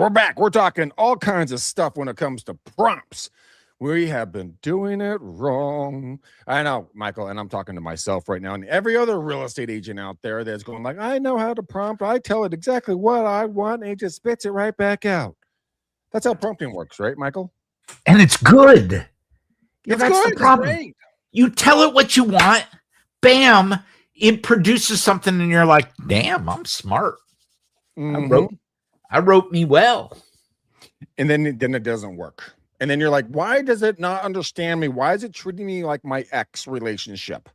we're back. We're talking all kinds of stuff when it comes to prompts. We have been doing it wrong. I know, Michael, and I'm talking to myself right now, and every other real estate agent out there that's going like, I know how to prompt. I tell it exactly what I want, and it just spits it right back out. That's how prompting works, right, Michael? And it's good. Yeah, that's good. The problem. Great. You tell it what you want, bam, it produces something, and you're like, damn, I'm smart. I wrote me well. And then it doesn't work. And then you're like, why does it not understand me? Why is it treating me like my ex relationship?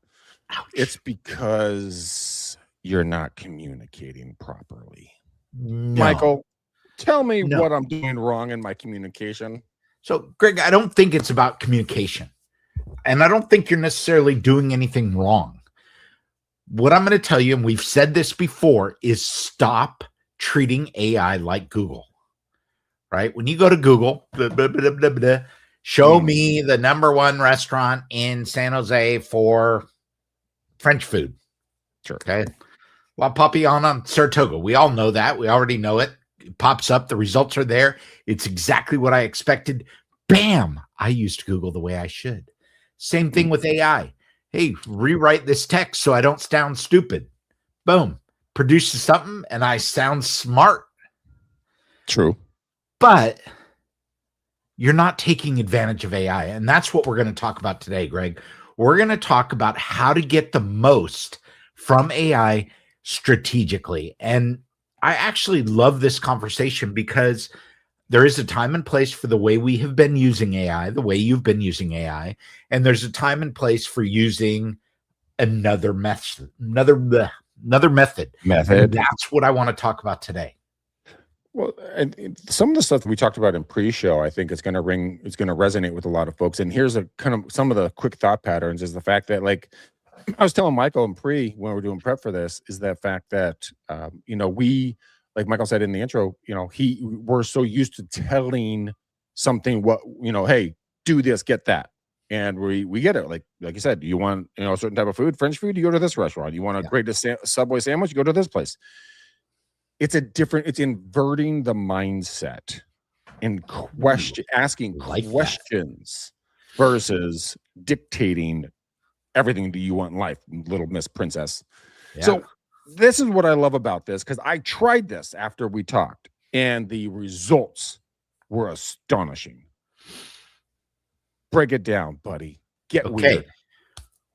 Ouch. It's because you're not communicating properly. No. Michael, tell me what I'm doing wrong in my communication. So, Greg, I don't think it's about communication. And I don't think you're necessarily doing anything wrong. What I'm going to tell you, and we've said this before, is stop treating AI like Google. Right? When you go to Google, show me the #1 restaurant in San Jose for French food. Sure. Okay. La Papillon, Saratoga. We all know that. We already know it. It pops up. The results are there. It's exactly what I expected. Bam. I used Google the way I should. Same thing with AI. Hey, rewrite this text so I don't sound stupid. Boom. Produces something and I sound smart. True. But you're not taking advantage of AI. And that's what we're going to talk about today, Greg. We're going to talk about how to get the most from AI strategically. And I actually love this conversation because there is a time and place for the way we have been using AI, the way you've been using AI. And there's a time and place for using another method. And that's what I want to talk about today. Well, and some of the stuff that we talked about in pre-show, I think it's going to resonate with a lot of folks. And here's a kind of some of the quick thought patterns is the fact that, like, I was telling Michael and pre when we were doing prep for this, is that fact that, we, like Michael said in the intro, we're so used to telling something hey, do this, get that. And we get it. Like you said, you want, a certain type of food, French food, you go to this restaurant. You want a great Subway sandwich, you go to this place. It's inverting the mindset and asking questions versus dictating everything that you want in life, little Miss Princess. Yeah. So this is what I love about this, because I tried this after we talked, and the results were astonishing. Break it down, buddy. Get weird.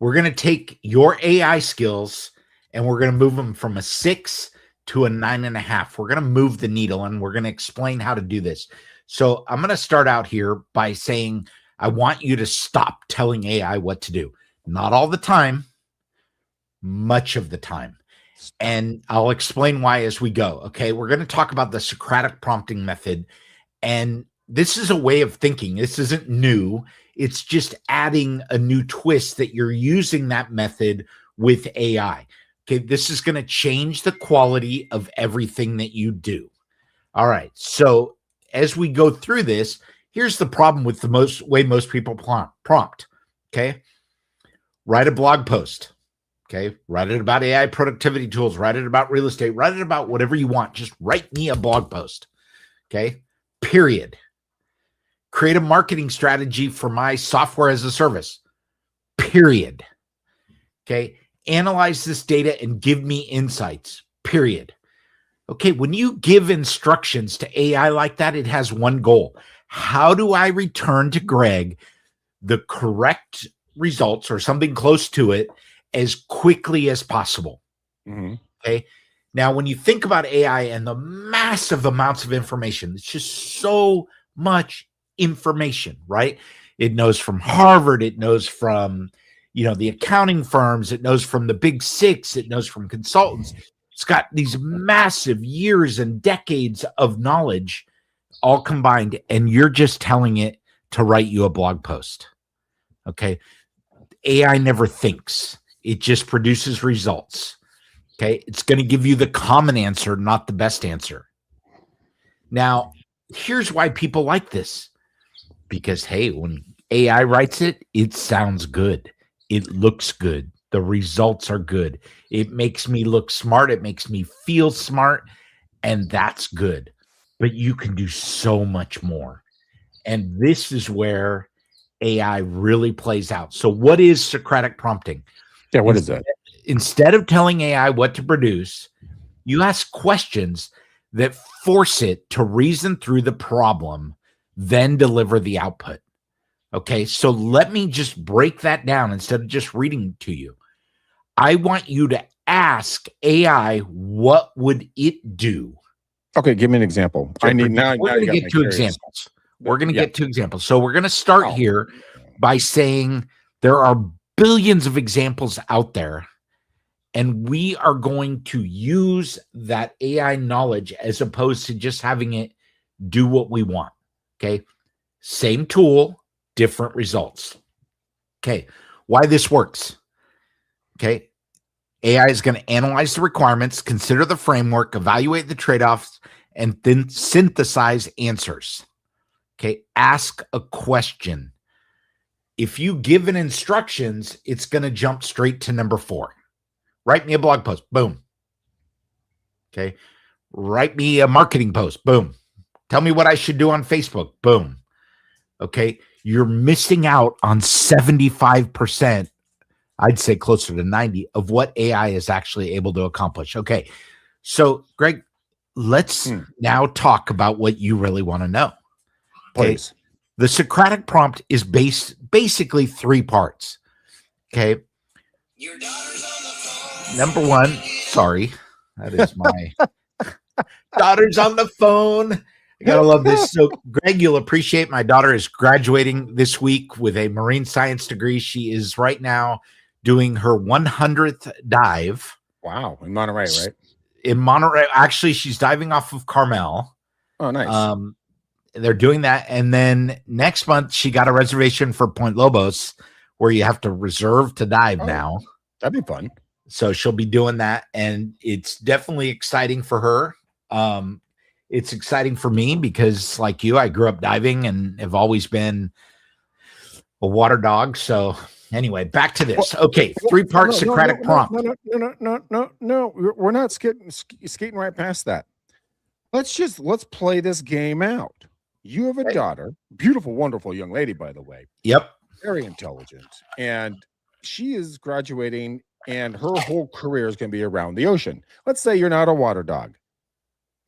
We're going to take your AI skills and we're going to move them from a 6 to a 9.5. We're going to move the needle and we're going to explain how to do this. So I'm going to start out here by saying, I want you to stop telling AI what to do. Not all the time, much of the time. And I'll explain why as we go. Okay. We're going to talk about the Socratic prompting method. And this is a way of thinking. This isn't new. It's just adding a new twist that you're using that method with AI. Okay, this is going to change the quality of everything that you do. All right, so as we go through this, here's the problem with the way most people prompt. Okay, write a blog post. Okay, write it about AI productivity tools. Write it about real estate. Write it about whatever you want. Just write me a blog post. Okay, period. Create a marketing strategy for my software as a service. Period. Okay. Analyze this data and give me insights, period. Okay, when you give instructions to AI like that, it has one goal. How do I return to Greg the correct results or something close to it as quickly as possible? Mm-hmm. Okay, now when you think about AI and the massive amounts of information, it's just so much information, right? It knows from Harvard, it knows from the accounting firms, it knows from the big six, it knows from consultants. It's got these massive years and decades of knowledge all combined, and you're just telling it to write you a blog post. Okay. AI never thinks. It just produces results. Okay. It's going to give you the common answer, not the best answer. Now, here's why people like this. Because, hey, when AI writes it, it sounds good. It looks good. The results are good. It makes me look smart. It makes me feel smart. And that's good. but you can do so much more. And this is where AI really plays out. So what is Socratic prompting? Yeah, what is that? Instead of telling AI what to produce, you ask questions that force it to reason through the problem, then deliver the output. Okay, so let me just break that down instead of just reading to you. I want you to ask AI, what would it do? Okay, give me an example. I need now. We're Now going you to got get me two curious. examples. We're going to Yeah. get two examples. So we're going to start Oh. here by saying there are billions of examples out there, and we are going to use that AI knowledge as opposed to just having it do what we want. Okay. Same tool, different results. Okay. Why this works. Okay. AI is going to analyze the requirements, consider the framework, evaluate the trade-offs, and then synthesize answers. Okay. Ask a question. If you give it instructions, it's going to jump straight to number 4. Write me a blog post. Boom. Okay. Write me a marketing post. Boom. Tell me what I should do on Facebook. Boom. Okay. You're missing out on 75%, I'd say closer to 90 of what AI is actually able to accomplish. Okay. So, Greg, let's now talk about what you really want to know. Okay. Please. The Socratic prompt is basically 3 parts. Okay. Your daughter's on the phone. Number 1, sorry. That is my daughter's on the phone. I gotta love this. So, Greg, you'll appreciate my daughter is graduating this week with a marine science degree. She is right now doing her 100th dive. Wow. In Monterey, right? In Monterey. Actually, she's diving off of Carmel. Oh, nice. They're doing that. And then next month, she got a reservation for Point Lobos, where you have to reserve to dive now. That'd be fun. So she'll be doing that. And it's definitely exciting for her. It's exciting for me because, like you, I grew up diving and have always been a water dog. So anyway, back to this. Okay, 3-part Socratic prompt. No. We're not skating right past that. Let's play this game out. You have a daughter, beautiful, wonderful young lady, by the way. Yep. Very intelligent. And she is graduating, and her whole career is going to be around the ocean. Let's say you're not a water dog,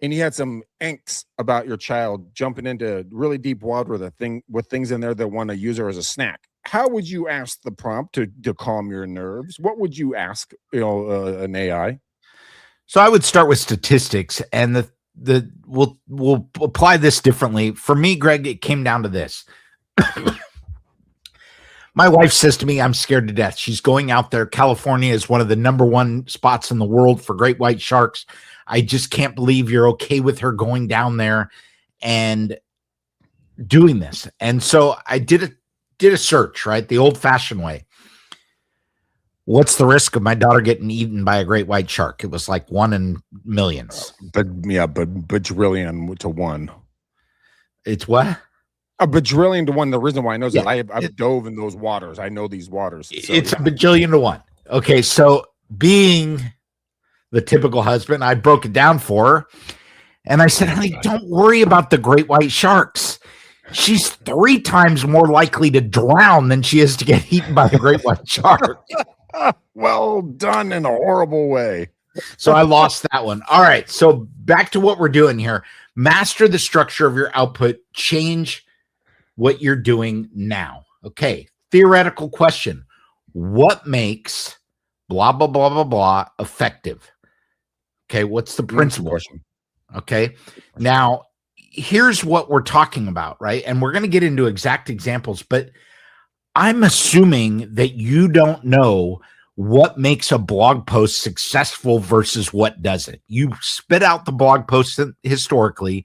and you had some angst about your child jumping into really deep water with things in there that want to use her as a snack. How would you ask the prompt to calm your nerves? What would you ask, an AI? So I would start with statistics, and we'll apply this differently. For me, Greg, it came down to this. My wife says to me, I'm scared to death. She's going out there. California is one of the number 1 spots in the world for great white sharks. I just can't believe you're okay with her going down there and doing this. And so I did a search, right? The old fashioned way. What's the risk of my daughter getting eaten by a great white shark? It was like 1 in millions. But bajillion to 1. It's what? A bajillion to 1. The reason why I know is that I've dove in those waters. I know these waters. So, it's a bajillion to 1. Okay, so being the typical husband, I broke it down for her, and I said, honey, don't worry about the great white sharks. She's 3 times more likely to drown than she is to get eaten by the great white shark. Well done in a horrible way. So I lost that one. All right, so back to what we're doing here. Master the structure of your output. Change what you're doing now. Okay, theoretical question. What makes blah, blah, blah, blah, blah effective? Okay, what's the principle? Okay, now here's what we're talking about, right? And we're going to get into exact examples, but I'm assuming that you don't know what makes a blog post successful versus what doesn't. You spit out the blog posts historically,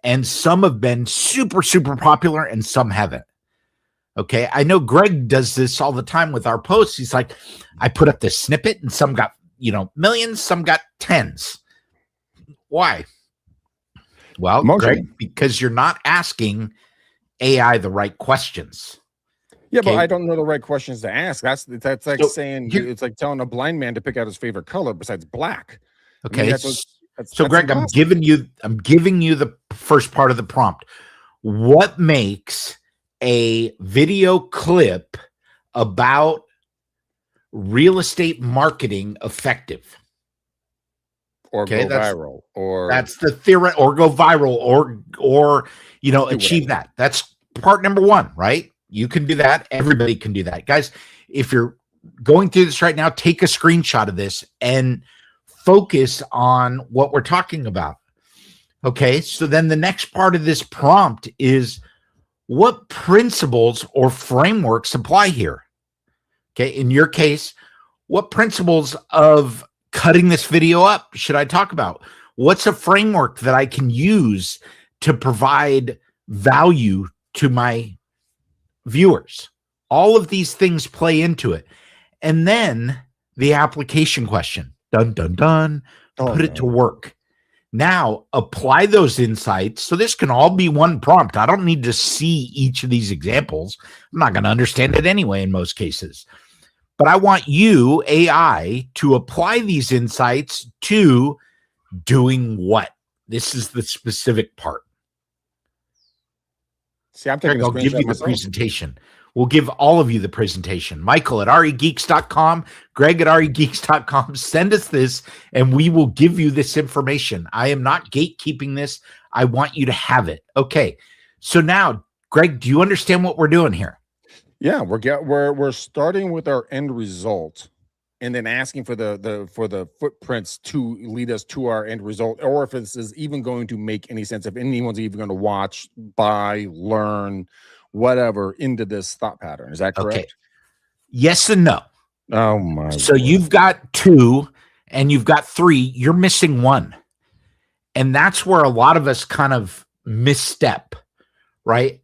and some have been super, super popular and some haven't. Okay. I know Greg does this all the time with our posts. He's like, I put up this snippet and some got, millions, some got tens. Why? Well, Greg, because you're not asking AI the right questions. Yeah, but I don't know the right questions to ask. That's like saying it's like telling a blind man to pick out his favorite color besides black. Okay. So that's Greg, impossible. I'm giving you the first part of the prompt. What makes a video clip about real estate marketing effective? Or Okay, go viral, or that's the theory, or go viral, or achieve whatever. that. That's part number one, right? You can do that. Everybody can do that. Guys, if you're going through this right now, take a screenshot of this and focus on what we're talking about. Okay, so then the next part of this prompt is what principles or frameworks apply here? Okay, in your case, what principles of cutting this video up should I talk about? What's a framework that I can use to provide value to my viewers? All of these things play into it. And then the application question, dun, dun, dun, put it to work. Now apply those insights. So this can all be one prompt. I don't need to see each of these examples. I'm not going to understand it anyway in most cases. But I want you, AI, to apply these insights to doing what? This is the specific part. See, I'm taking Greg, a I'll give screenshot you the myself. presentation. We'll give all of you the presentation. Michael at regeeks.com, Greg at regeeks.com. Send us this and we will give you this information. I am not gatekeeping this. I want you to have it. Okay. So now, Greg, do you understand what we're doing here? Yeah, we're starting with our end result, and then asking for the footprints to lead us to our end result, or if this is even going to make any sense, if anyone's even going to watch, buy, learn, whatever into this thought pattern. Is that correct? Okay. Yes and no. Oh my! So Lord. you've got 2 and you've got 3. You're missing 1, and that's where a lot of us kind of misstep, right?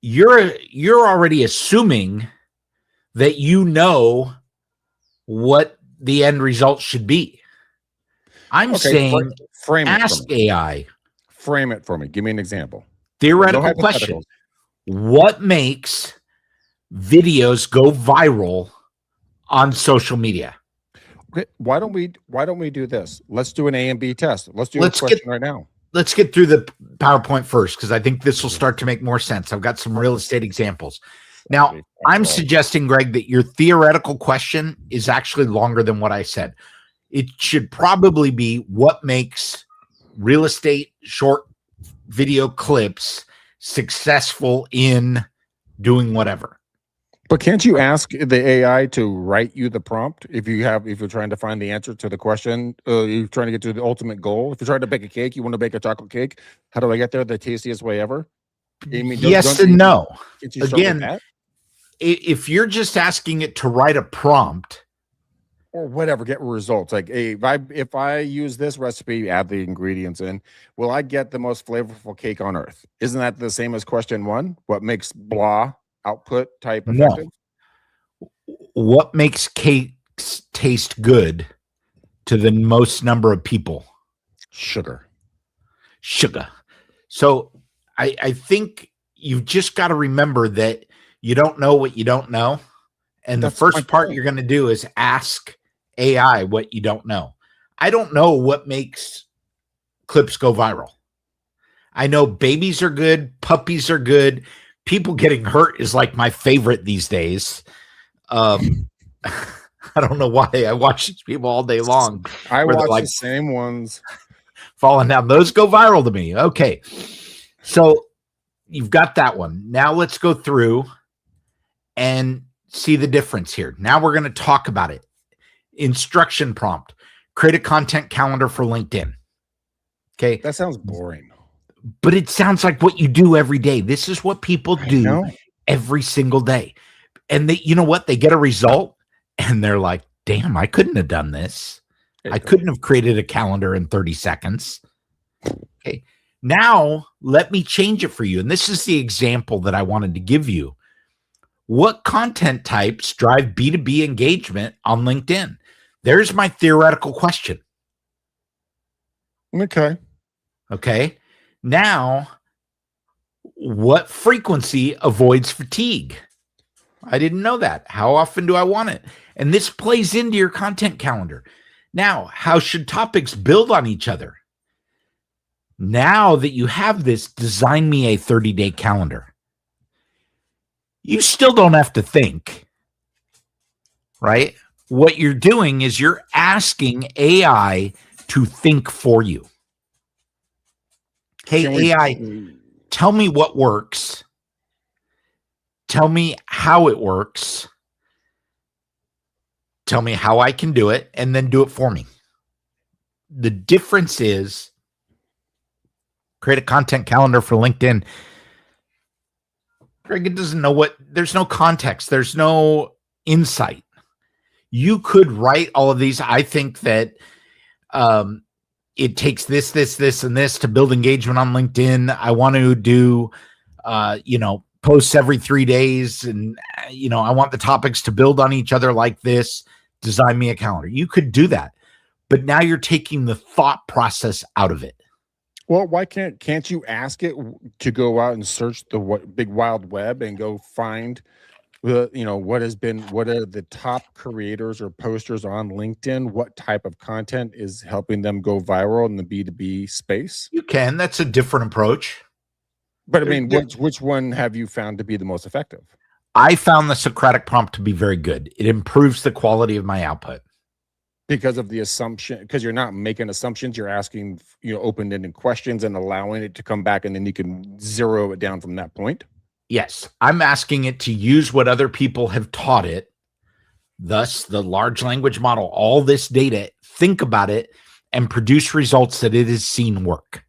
You're already assuming that you know what the end result should be. I'm saying frame ask AI. Frame it for me. Give me an example. Theoretical question. What makes videos go viral on social media? Okay, why don't we do this? Let's do an A and B test. Let's do a question right now. Let's get through the PowerPoint first, because I think this will start to make more sense. I've got some real estate examples. Now, I'm suggesting, Greg, that your theoretical question is actually longer than what I said. It should probably be what makes real estate short video clips successful in doing whatever. But can't you ask the AI to write you the prompt if you're trying to find the answer to the question? You're trying to get to the ultimate goal. If you're trying to bake a cake, you want to bake a chocolate cake. How do I get there the tastiest way ever? I mean, yes and no. Again, if you're just asking it to write a prompt or whatever, get results. Like, hey, if I use this recipe, add the ingredients in, will I get the most flavorful cake on earth? Isn't that the same as question 1? What makes blah output type effective? No. What makes cakes taste good to the most number of people? Sugar. So I think you've just got to remember that you don't know what you don't know. And the first part you're going to do is ask AI what you don't know. I don't know what makes clips go viral. I know babies are good. Puppies are good. People getting hurt is like my favorite these days. I don't know why. I watch these people all day long. I watch the same ones falling down. Those go viral to me. Okay. So you've got that one. Now let's go through and see the difference here. Now we're going to talk about it. Instruction prompt. Create a content calendar for LinkedIn. Okay. That sounds boring. But it sounds like what you do every day. This is what people do every single day. And they, you know what? They get a result and they're like, damn, I couldn't have done this. I couldn't have created a calendar in 30 seconds. Okay. Now let me change it for you. And this is the example that I wanted to give you. What content types drive B2B engagement on LinkedIn? There's my theoretical question. Okay. Now, what frequency avoids fatigue? I didn't know that. How often do I want it? And this plays into your content calendar. Now, how should topics build on each other? Now that you have this, design me a 30-day calendar. You still don't have to think, right? What you're doing is you're asking AI to think for you. Hey, AI, tell me what works. Tell me how it works. Tell me how I can do it, and then do it for me. The difference is create a content calendar for LinkedIn. Greg, it doesn't know what, there's no context. There's no insight. You could write all of these. I think that it takes this, and this to build engagement on LinkedIn. I want to do, posts every 3 days. And, I want the topics to build on each other like this. Design me a calendar. You could do that. But now you're taking the thought process out of it. Well, why can't you ask it to go out and search the big wild web and go find what are the top creators or posters on LinkedIn? What type of content is helping them go viral in the B2B space? You can. That's a different approach. But I mean, which one have you found to be the most effective? I found the Socratic prompt to be very good. It improves the quality of my output. Because of the assumption, because you're not making assumptions, you're asking, open-ended questions and allowing it to come back, and then you can zero it down from that point. Yes, I'm asking it to use what other people have taught it, thus the large language model, all this data, think about it, and produce results that it has seen work.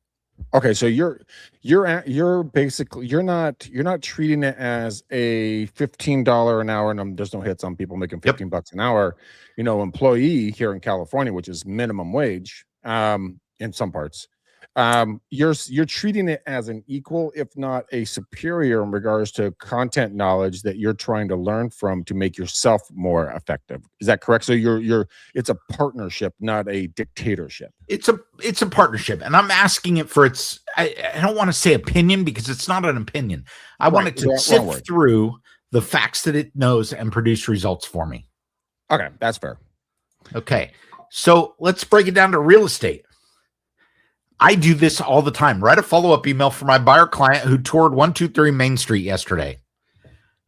Okay, so you're basically you're not treating it as a $15 an hour, and there's no hits on people making $15 an hour, employee here in California, which is minimum wage in some parts. You're treating it as an equal, if not a superior, in regards to content knowledge that you're trying to learn from to make yourself more effective. Is that correct? So it's a partnership, not a dictatorship. It's a partnership, and I'm asking it for its. I don't want to say opinion, because it's not an opinion. I want it to sift through the facts that it knows and produce results for me. Okay, that's fair. Okay, so let's break it down to real estate. I do this all the time. Write a follow-up email for my buyer client who toured 123 Main Street yesterday.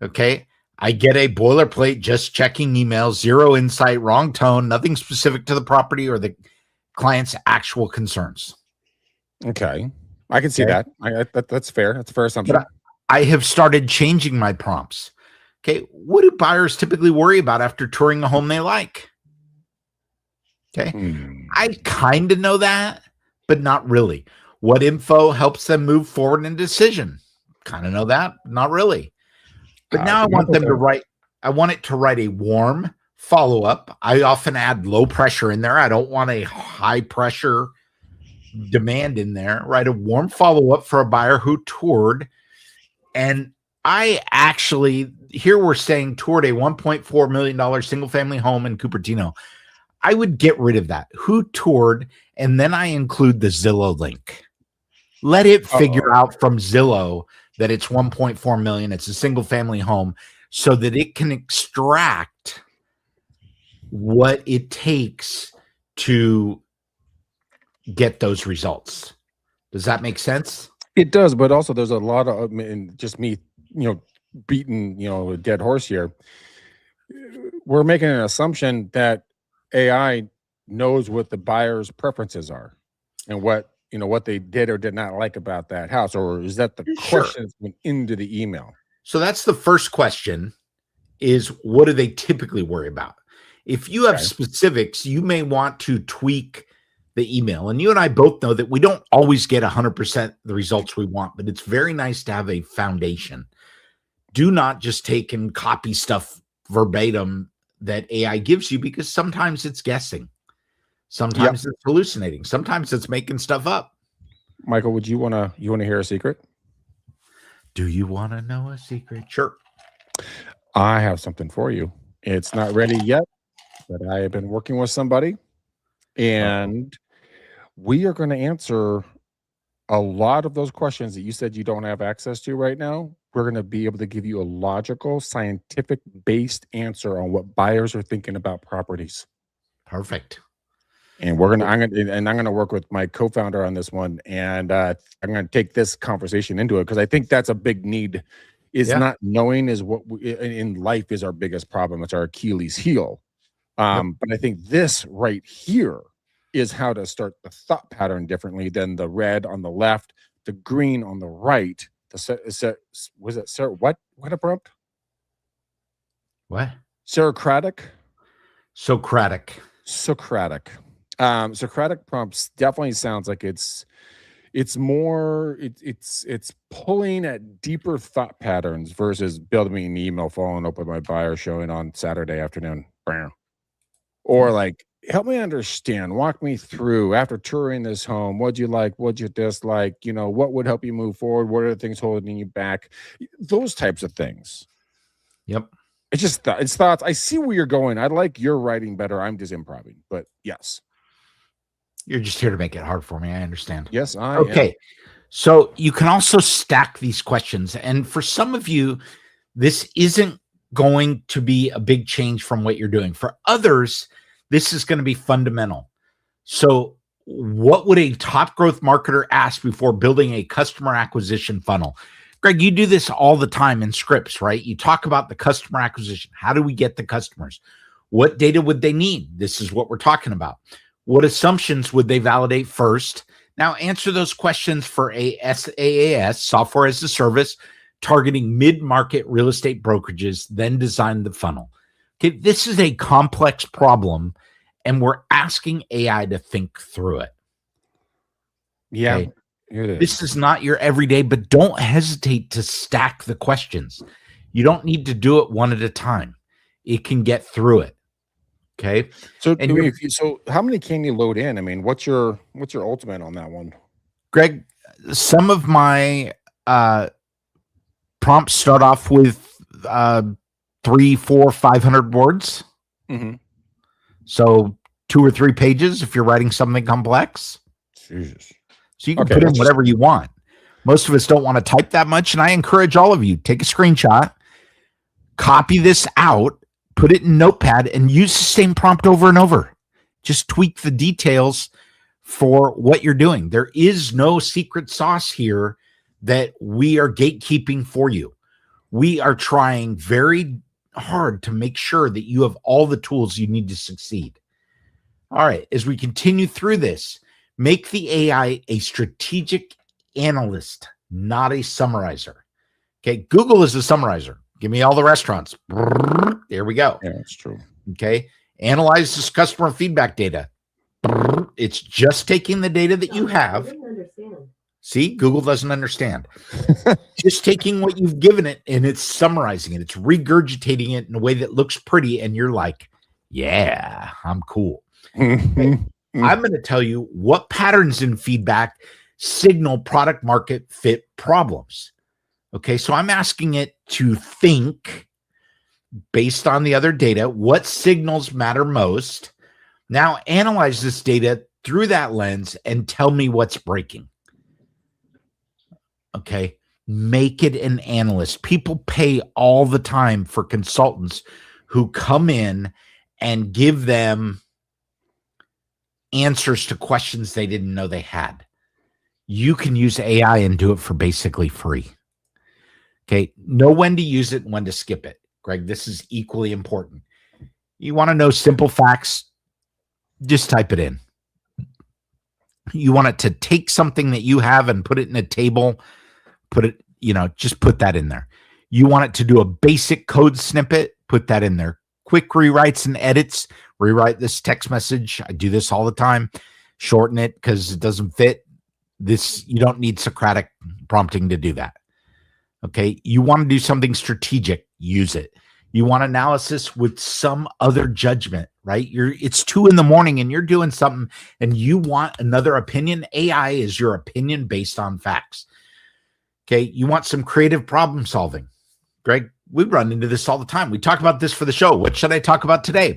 Okay. I get a boilerplate, just checking emails, zero insight, wrong tone, nothing specific to the property or the client's actual concerns. Okay. I can see that. That's fair. That's a fair assumption. But I have started changing my prompts. Okay. What do buyers typically worry about after touring a home they like? Okay. I kind of know that, but not really. What info helps them move forward in a decision? Kind of know that, not really. But now I want them to write, I want it to write a warm follow-up. I often add low pressure in there. I don't want a high pressure demand in there. Write a warm follow-up for a buyer who toured. And I actually, here we're saying toured a $1.4 million single family home in Cupertino. I would get rid of that. Who toured? And then I include the Zillow link. Let it figure out from Zillow that it's 1.4 million. It's a single family home, so that it can extract what it takes to get those results. Does that make sense? It does, but also there's a lot of, just me, beating, a dead horse here. We're making an assumption that AI knows what the buyer's preferences are and what they did or did not like about that house, or is that the question that went into the email? So that's the first question, is what do they typically worry about? If you have specifics, you may want to tweak the email. And you and I both know that we don't always get 100% the results we want, but it's very nice to have a foundation. Do not just take and copy stuff verbatim that AI gives you, because sometimes it's guessing. Sometimes it's hallucinating. Sometimes it's making stuff up. Michael, would you want to hear a secret? Do you want to know a secret? Sure. I have something for you. It's not ready yet, but I have been working with somebody, and we are going to answer a lot of those questions that you said you don't have access to right now. We're going to be able to give you a logical, scientific based answer on what buyers are thinking about properties. Perfect. And I'm gonna work with my co-founder on this one, and I'm gonna take this conversation into it because I think that's a big need. Is Yeah. not knowing is what in life is our biggest problem. It's our Achilles heel. Yep. But I think this right here is how to start the thought pattern differently than the red on the left, the green on the right. Was it Sarah? What a prompt? What? Socratic. Socratic. Socratic. Socratic prompts definitely sounds like it's pulling at deeper thought patterns versus building me an email following up with my buyer showing on Saturday afternoon. Or like, help me understand, walk me through after touring this home. What'd you like? What'd you dislike? What would help you move forward? What are the things holding you back? Those types of things. Yep. It's just it's thoughts. I see where you're going. I like your writing better. I'm just improving, but yes. You're just here to make it hard for me. I understand. Yes, I Okay. am. So you can also stack these questions. And for some of you, this isn't going to be a big change from what you're doing. For others, this is going to be fundamental. So what would a top growth marketer ask before building a customer acquisition funnel? Greg, you do this all the time in scripts, right? You talk about the customer acquisition. How do we get the customers? What data would they need? This is what we're talking about. What assumptions would they validate first? Now answer those questions for a SaaS, software as a service, targeting mid-market real estate brokerages, then design the funnel. Okay, this is a complex problem, and we're asking AI to think through it. Yeah, okay? It is. This is not your everyday, but don't hesitate to stack the questions. You don't need to do it one at a time. It can get through it. Okay. So, And so how many can you load in? I mean, what's your ultimate on that one? Greg, some of my prompts start off with 300, 400, 500 words. Mm-hmm. So 2 or 3 pages if you're writing something complex. Jesus. So you can put in whatever you want. Most of us don't want to type that much. And I encourage all of you, take a screenshot, copy this out, put it in Notepad, and use the same prompt over and over. Just tweak the details for what you're doing. There is no secret sauce here that we are gatekeeping for you. We are trying very hard to make sure that you have all the tools you need to succeed. All right, as we continue through this, make the AI a strategic analyst, not a summarizer. Okay, Google is a summarizer. Give me all the restaurants. There we go. Yeah, that's true. Okay, analyze this customer feedback data. It's just taking the data that you have. See, Google doesn't understand. Just taking what you've given it and it's summarizing it. It's regurgitating it in a way that looks pretty. And you're like, yeah, I'm cool. Okay. I'm going to tell you what patterns in feedback signal product market fit problems. Okay. So I'm asking it to think based on the other data, what signals matter most. Now analyze this data through that lens and tell me what's breaking. Okay. Make it an analyst. People pay all the time for consultants who come in and give them answers to questions they didn't know they had. You can use AI and do it for basically free. Okay. Know when to use it and when to skip it. Greg, this is equally important. You want to know simple facts? Just type it in. You want it to take something that you have and put it in a table, put it, just put that in there. You want it to do a basic code snippet, put that in there. Quick rewrites and edits, rewrite this text message. I do this all the time. Shorten it because it doesn't fit. This, you don't need Socratic prompting to do that. Okay. You want to do something strategic, use it. You want analysis with some other judgment, right? It's 2 a.m. and you're doing something and you want another opinion. AI is your opinion based on facts. Okay. You want some creative problem solving. Greg, we run into this all the time. We talk about this for the show. What should I talk about today?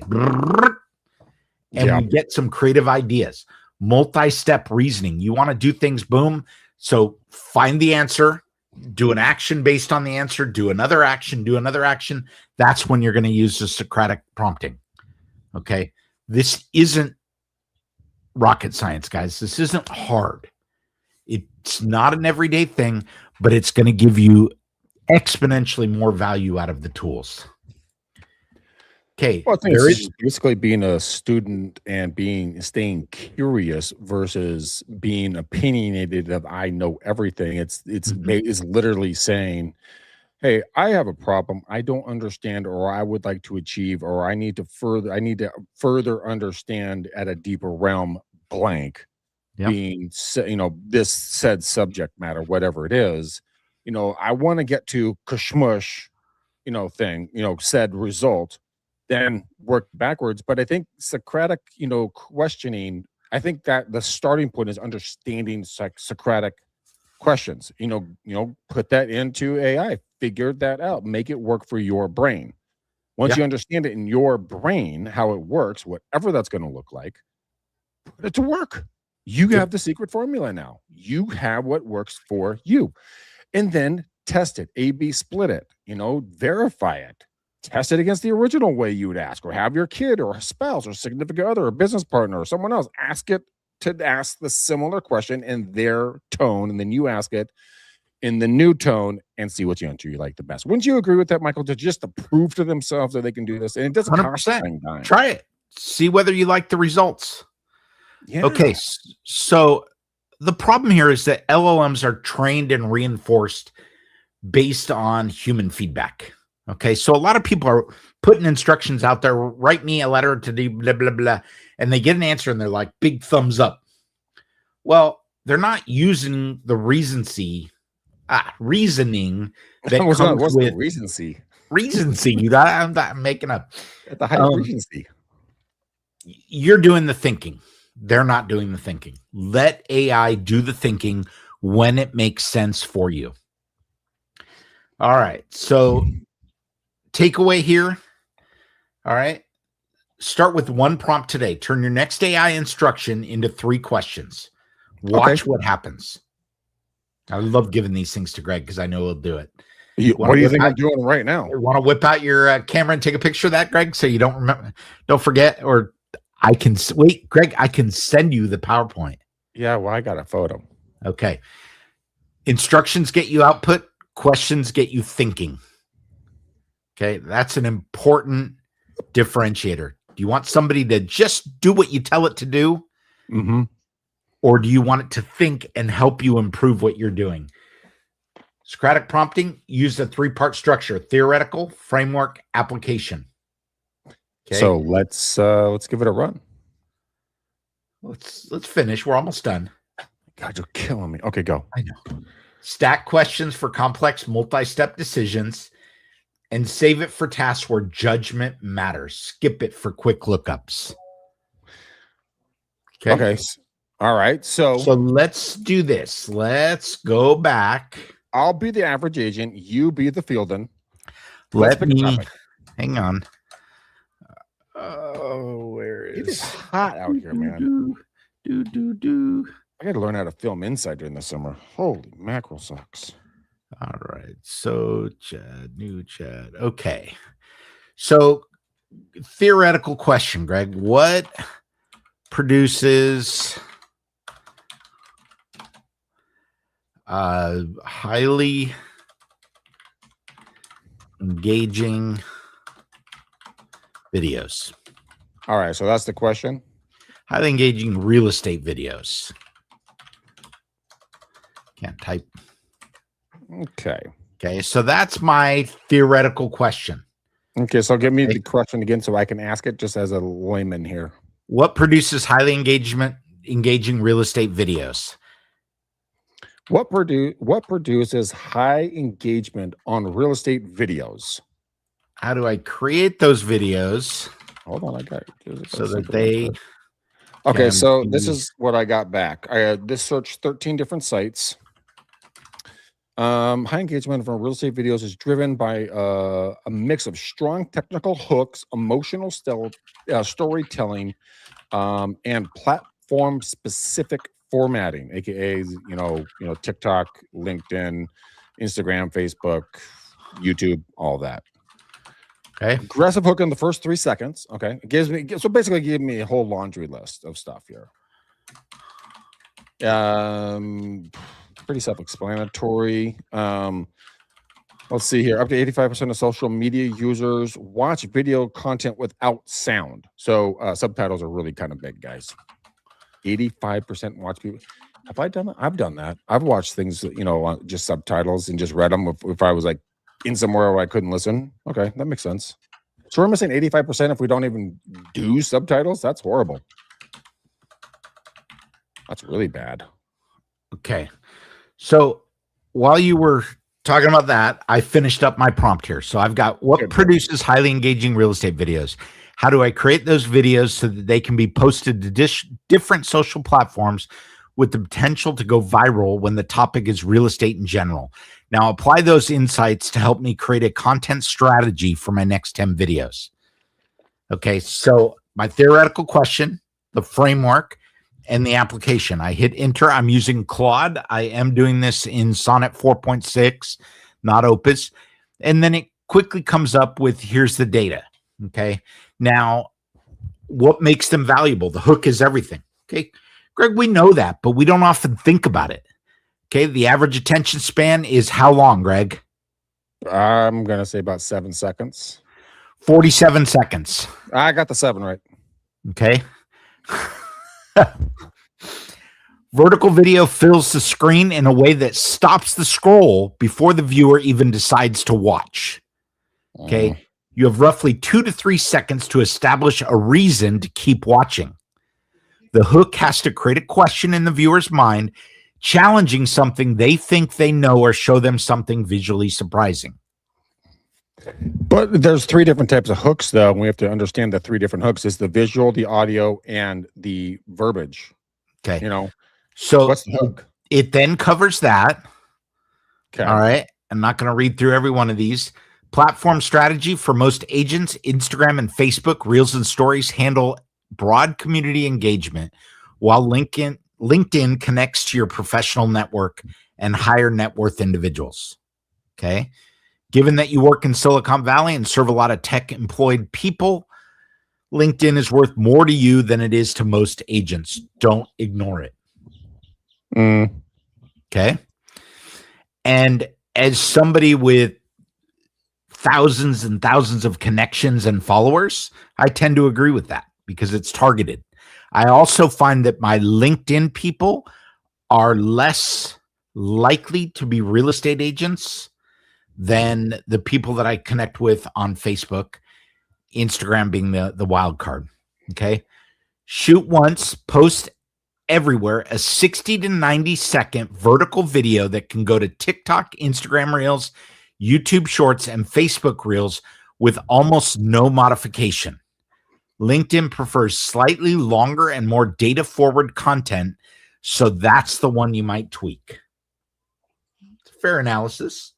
And we get some creative ideas. Multi-step reasoning. You want to do things, boom. So find the answer, do an action based on the answer, do another action, do another action. That's when you're going to use the Socratic prompting. Okay. This isn't rocket science, guys. This isn't hard. It's not an everyday thing, but it's going to give you exponentially more value out of the tools. Okay, Well, I think there it's is. just basically being a student and staying curious versus being opinionated of I know everything. It's literally saying, "Hey, I have a problem I don't understand, or I would like to achieve, or I need to further understand at a deeper realm, blank, Yep. this said subject matter, whatever it is. I want to get to kashmush, thing, said result, then work backwards. But I think Socratic, questioning, I think that the starting point is understanding Socratic questions. Put that into AI, figure that out, make it work for your brain. Once Yeah. you understand it in your brain, how it works, whatever that's going to look like, put it to work. You Yep. have the secret formula now. You have what works for you. And then test it, A/B split it, verify it. Test it against the original way you would ask, or have your kid or a spouse or significant other or business partner or someone else ask the similar question in their tone, and then you ask it in the new tone and see which answer you like the best. Wouldn't you agree with that, Michael? To prove to themselves that they can do this, and it doesn't cost a 100%. dang dime. Try it. See whether you like the results. Yeah. Okay, so the problem here is that LLMs are trained and reinforced based on human feedback. Okay, so a lot of people are putting instructions out there, write me a letter to do blah, blah, blah, and they get an answer and they're like, big thumbs up. Well, they're not using the reasoning that What's comes the with recency? recency. I'm making up. At the height of recency. You're doing the thinking. They're not doing the thinking. Let AI do the thinking when it makes sense for you. All right. So takeaway here. All right. Start with one prompt today. Turn your next AI instruction into 3 questions. Watch what happens. I love giving these things to Greg because I know he'll do it. What do you think I'm doing right now? Want to whip out your camera and take a picture of that, Greg, so you don't forget, or I can wait, Greg, I can send you the PowerPoint. Yeah, well, I got a photo. Okay. Instructions get you output, questions get you thinking. Okay, that's an important differentiator. Do you want somebody to just do what you tell it to do? Mm-hmm. Or do you want it to think and help you improve what you're doing? Socratic prompting used a 3-part structure: theoretical, framework, application. Okay. So let's give it a run. Let's finish. We're almost done. God, you're killing me. Okay, go. I know. Stack questions for complex multi-step decisions and save it for tasks where judgment matters. Skip it for quick lookups. Okay. All right. So let's do this. Let's go back. I'll be the average agent. You be the fielding. Hang on. Where is it? Is hot out here, man. I got to learn how to film inside during the summer. Holy mackerel sucks. All right. So new chat. Okay. So theoretical question, Greg. What produces highly engaging videos? All right, so that's the question. Highly engaging real estate videos. Can't type. Okay, so that's my theoretical question. Okay, so give me the question again so I can ask it just as a layman here. What produces highly engaging real estate videos? What produces high engagement on real estate videos? How do I create those videos? Hold on, I got it. So that they. Okay, so this is what I got back. This searched 13 different sites. High engagement from real estate videos is driven by a mix of strong technical hooks, emotional storytelling, and platform-specific formatting, aka TikTok, LinkedIn, Instagram, Facebook, YouTube, all that. Okay. Aggressive hook in the first 3 seconds. Okay. It gives me a whole laundry list of stuff here. Pretty self-explanatory. Let's see here. Up to 85% of social media users watch video content without sound. So subtitles are really kind of big, guys. 85% watch people. Have I done that? I've done that. I've watched things, just subtitles and just read them if I was like in somewhere where I couldn't listen. Okay, that makes sense. So we're missing 85% if we don't even do subtitles. That's horrible. That's really bad. Okay. So while you were talking about that, I finished up my prompt here. So I've got what produces highly engaging real estate videos? How do I create those videos so that they can be posted to different social platforms with the potential to go viral when the topic is real estate in general? Now apply those insights to help me create a content strategy for my next 10 videos. Okay, so my theoretical question, the framework, and the application. I hit enter. I'm using Claude. I am doing this in Sonnet 4.6, not Opus. And then it quickly comes up with, here's the data. Okay, now what makes them valuable? The hook is everything. Okay, Greg, we know that, but we don't often think about it. Okay, the average attention span is how long, Greg? I'm going to say about 7 seconds. 47 seconds. I got the 7 right. Okay. Vertical video fills the screen in a way that stops the scroll before the viewer even decides to watch. Okay. You have roughly 2 to 3 seconds to establish a reason to keep watching. The hook has to create a question in the viewer's mind, challenging something they think they know or show them something visually surprising. But there's 3 different types of hooks, though. And we have to understand the 3 different hooks is the visual, the audio, and the verbiage. Okay. So what's the hook? It then covers that. Okay. All right. I'm not going to read through every one of these. Platform strategy for most agents, Instagram and Facebook, Reels and Stories handle broad community engagement, while LinkedIn connects to your professional network and higher net worth individuals. Okay. Given that you work in Silicon Valley and serve a lot of tech employed people, LinkedIn is worth more to you than it is to most agents. Don't ignore it. Okay. And as somebody with thousands and thousands of connections and followers, I tend to agree with that because it's targeted. I also find that my LinkedIn people are less likely to be real estate agents than the people that I connect with on Facebook, Instagram being the wild card. Okay. Shoot once, post everywhere, a 60 to 90 second vertical video that can go to TikTok, Instagram Reels, YouTube Shorts, and Facebook Reels with almost no modification. LinkedIn prefers slightly longer and more data forward content, so that's the one you might tweak. It's a fair analysis.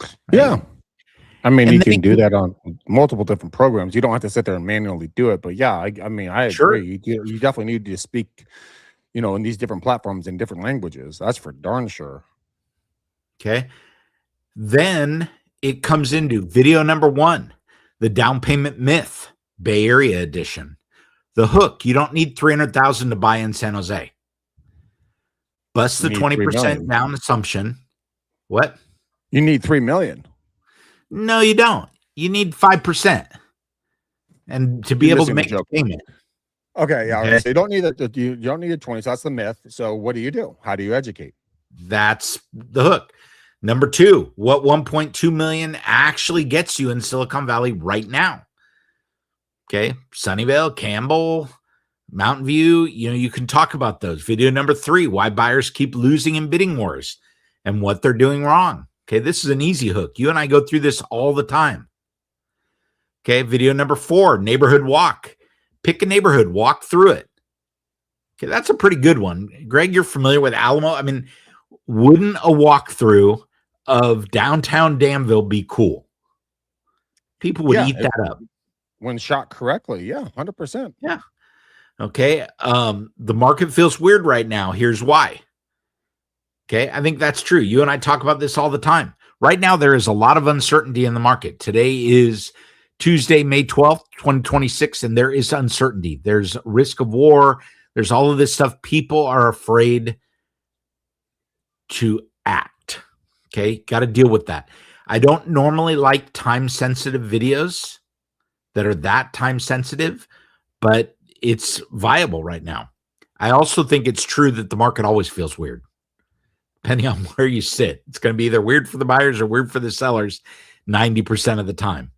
Right? Yeah. I mean, you can do that on multiple different programs. You don't have to sit there and manually do it. But yeah, I agree. You definitely need to speak, in these different platforms in different languages. That's for darn sure. Okay. Then it comes into video number 1, the down payment myth, Bay Area edition. The hook, you don't need $300,000 to buy in San Jose. Bust the 20% down assumption. What? You need $3 million. No, you don't. You need 5%, and to be able to make the payment. Okay, yeah. Okay. So you don't need it. You don't need a 20. So that's the myth. So what do? How do you educate? That's the hook. Number 2, what 1.2 million actually gets you in Silicon Valley right now? Okay, Sunnyvale, Campbell, Mountain View. You can talk about those. Video number 3, why buyers keep losing in bidding wars and what they're doing wrong. Okay, this is an easy hook. You and I go through this all the time. Okay, video number 4, neighborhood walk. Pick a neighborhood, walk through it. Okay, that's a pretty good one. Greg, you're familiar with Alamo. I mean, wouldn't a walkthrough of downtown Danville be cool? People would eat that up. When shot correctly, yeah, 100%. Yeah. Okay, the market feels weird right now. Here's why. Okay, I think that's true. You and I talk about this all the time. Right now, there is a lot of uncertainty in the market. Today is Tuesday, May 12th, 2026, and there is uncertainty. There's risk of war. There's all of this stuff. People are afraid to act. Okay. Got to deal with that. I don't normally like time sensitive videos that are that time sensitive, but it's viable right now. I also think it's true that the market always feels weird, depending on where you sit. It's going to be either weird for the buyers or weird for the sellers 90% of the time.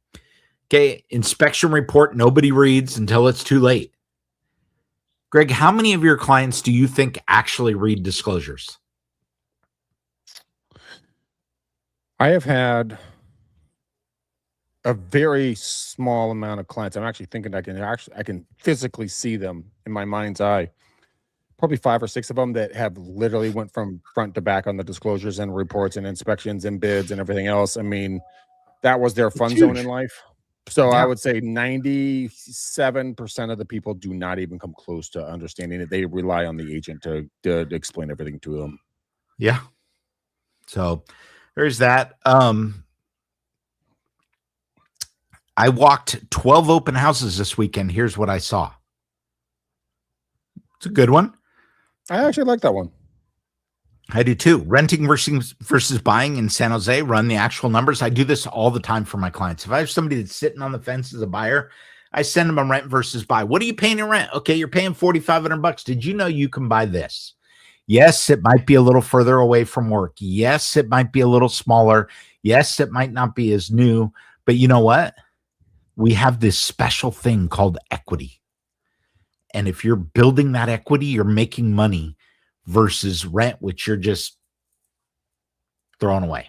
Okay. Inspection report, nobody reads until it's too late. Greg, how many of your clients do you think actually read disclosures? I have had a very small amount of clients. I'm actually thinking I can physically see them in my mind's eye. Probably 5 or 6 of them that have literally went from front to back on the disclosures and reports and inspections and bids and everything else. I mean, that was their fun zone in life. So I would say 97% of the people do not even come close to understanding it. They rely on the agent to explain everything to them. Yeah. So there's that. I walked 12 open houses this weekend. Here's what I saw. It's a good one. I actually like that one. I do too. Renting versus buying in San Jose, run the actual numbers. I do this all the time for my clients. If I have somebody that's sitting on the fence as a buyer, I send them a rent versus buy. What are you paying in rent? Okay, you're paying $4,500. Did you know you can buy this? Yes, it might be a little further away from work. Yes, it might be a little smaller. Yes, it might not be as new. But you know what? We have this special thing called equity. And if you're building that equity, you're making money versus rent, which you're just throwing away.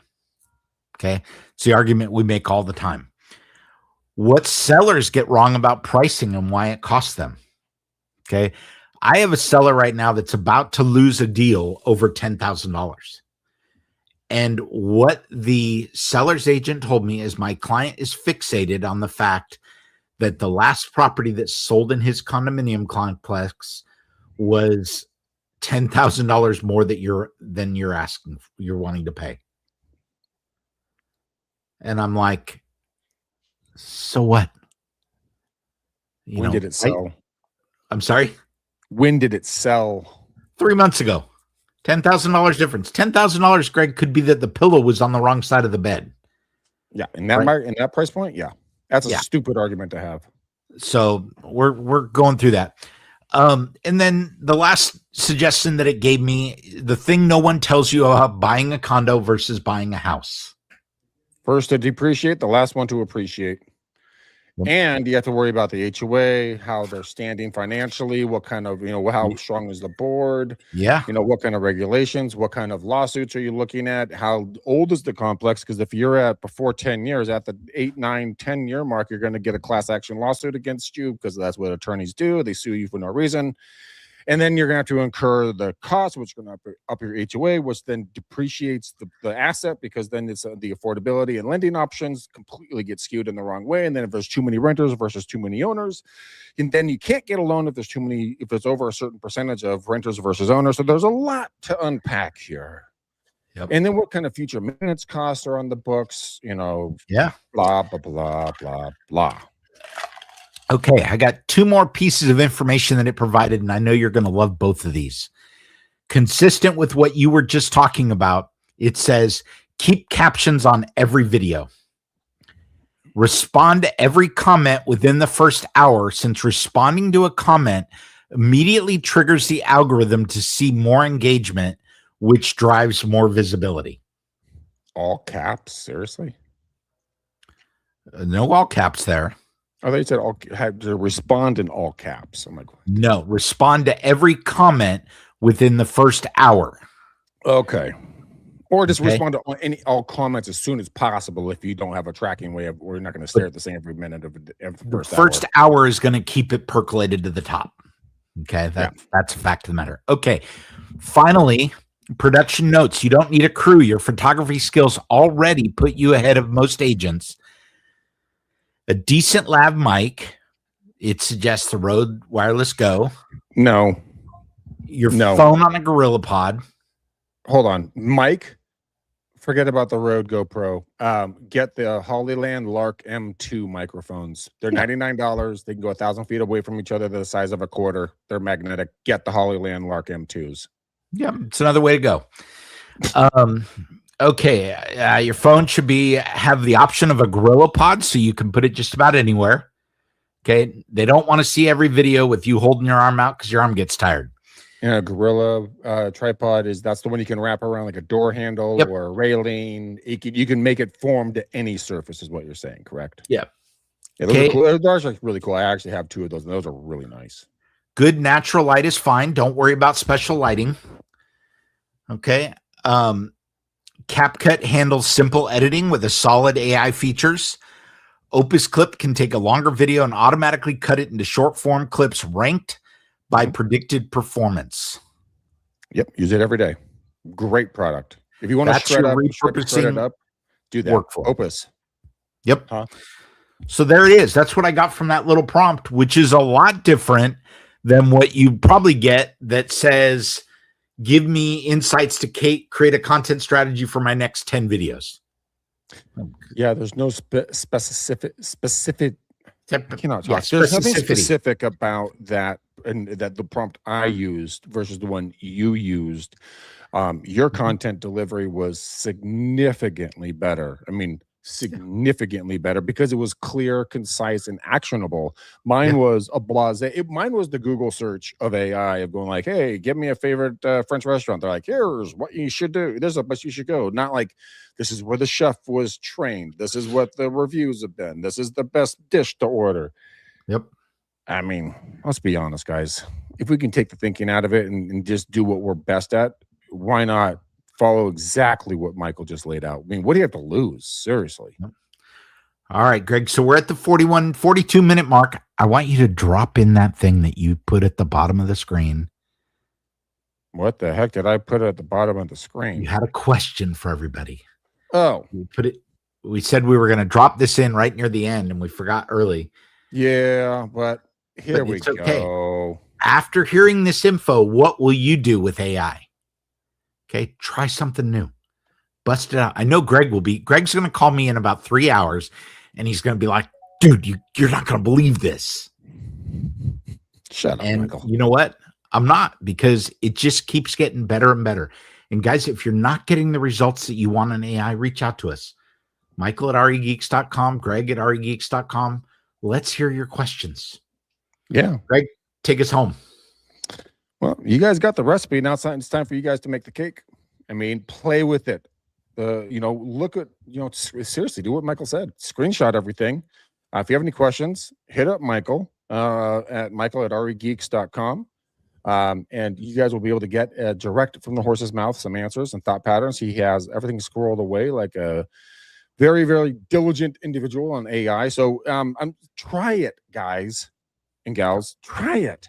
Okay. It's the argument we make all the time. What sellers get wrong about pricing and why it costs them. Okay. I have a seller right now that's about to lose a deal over $10,000. And what the seller's agent told me is my client is fixated on the fact that the last property that sold in his condominium complex was $10,000 more than you're asking, you're wanting to pay. And I'm like, so what? When did it sell? I'm sorry? When did it sell? 3 months ago. $10,000 difference. $10,000, Greg, could be that the pillow was on the wrong side of the bed. Yeah, in that price point, yeah. That's a stupid argument to have. So we're going through that. And then the last suggestion that it gave me, the thing no one tells you about buying a condo versus buying a house. First to depreciate, the last one to appreciate. And you have to worry about the HOA, how they're standing financially, what kind of, how strong is the board? Yeah. What kind of regulations, what kind of lawsuits are you looking at? How old is the complex? Because if you're at before 10 years, at the 8, 9, 10-year mark, you're going to get a class action lawsuit against you because that's what attorneys do. They sue you for no reason. And then you're going to have to incur the cost, which is going to up your HOA, which then depreciates the asset because then it's the affordability and lending options completely get skewed in the wrong way. And then if there's too many renters versus too many owners, and then you can't get a loan if there's over a certain percentage of renters versus owners. So there's a lot to unpack here. Yep. And then what kind of future maintenance costs are on the books, blah, blah, blah, blah, blah. Okay, I got 2 more pieces of information that it provided, and I know you're going to love both of these. Consistent with what you were just talking about, it says, keep captions on every video. Respond to every comment within the first hour, since responding to a comment immediately triggers the algorithm to see more engagement, which drives more visibility. All caps? Seriously? No all caps there. Oh, they said had to respond in all caps. I'm like, no, respond to every comment within the first hour. Okay. Or just respond to all comments as soon as possible if you don't have a tracking way of, we're not going to stare at the same every minute of the first hour is going to keep it percolated to the top. Okay. That's a fact of the matter. Okay. Finally, production notes. You don't need a crew. Your photography skills already put you ahead of most agents. A decent lav mic. It suggests the Rode Wireless Go. No. Your phone on a Gorilla Pod. Hold on. Mic, Forget about the Rode GoPro. Get the Hollyland Lark M2 microphones. They're $99. They can go 1,000 feet away from each other. They're the size of a quarter. They're magnetic. Get the Hollyland Lark M2s. Yeah, it's another way to go. Okay, your phone should have the option of a Gorilla Pod, so you can put it just about anywhere. Okay, they don't want to see every video with you holding your arm out because your arm gets tired. Yeah, Gorilla tripod that's the one you can wrap around like a door handle or a railing. You can make it form to any surface, is what you're saying, correct? Yeah. Yeah, those are cool. Those are really cool. I actually have 2 of those, and those are really nice. Good natural light is fine. Don't worry about special lighting. Okay. CapCut handles simple editing with a solid AI features. Opus Clip can take a longer video and automatically cut it into short form clips ranked by predicted performance. Yep, use it every day. Great product. If you want to shred it up, do that. Workflow. Opus. Yep. So there it is. That's what I got from that little prompt, which is a lot different than what you probably get that says, give me insights to create a content strategy for my next 10 videos. Yeah, there's no specific. There's nothing specificity. specific about that, and that the prompt I used versus the one you used. Your content delivery was significantly better. I mean, significantly better because it was clear, concise, and actionable. Mine was a blase. Mine was the Google search of AI of going like, "Hey, give me a favorite French restaurant." They're like, "Here's what you should do. There's a place you should go." Not like, "This is where the chef was trained. This is what the reviews have been. This is the best dish to order." Yep. I mean, let's be honest, guys. If we can take the thinking out of it and just do what we're best at, why not follow exactly what Michael just laid out? I mean, what do you have to lose? Seriously. All right, Greg. So we're at the 42-minute mark. I want you to drop in that thing that you put at the bottom of the screen. What the heck did I put at the bottom of the screen? You had a question for everybody. Oh. We said we were going to drop this in right near the end, and we forgot early. Yeah, but here we go. Okay. After hearing this info, what will you do with AI? Okay, try something new. Bust it out. I know Greg's going to call me in about 3 hours, and he's going to be like, "Dude, you're not going to believe this." Shut up, Michael. You know what? I'm not, because it just keeps getting better and better. And guys, if you're not getting the results that you want in AI, reach out to us. Michael at regeeks.com, Greg at regeeks.com. Let's hear your questions. Yeah. Greg, take us home. Well, you guys got the recipe. Now it's time for you guys to make the cake. I mean, play with it. Look at, seriously, do what Michael said. Screenshot everything. If you have any questions, hit up Michael at regeeks.com. And you guys will be able to get direct from the horse's mouth some answers and thought patterns. He has everything squirreled away like a very, very diligent individual on AI. So try it, guys and gals. Try it.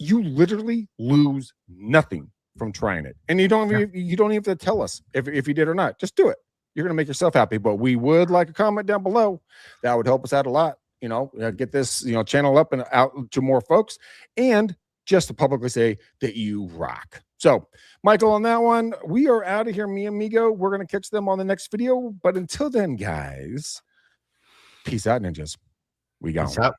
You literally lose nothing from trying it, and you don't even have to tell us if you did or not. Just do it. You're going to make yourself happy. But we would like a comment down below. That would help us out a lot. Get this channel up and out to more folks, and just to publicly say that you rock. So, Michael, on that one, we are out of here, mi amigo. We're going to catch them on the next video. But until then, guys, peace out, ninjas. We got Peace out.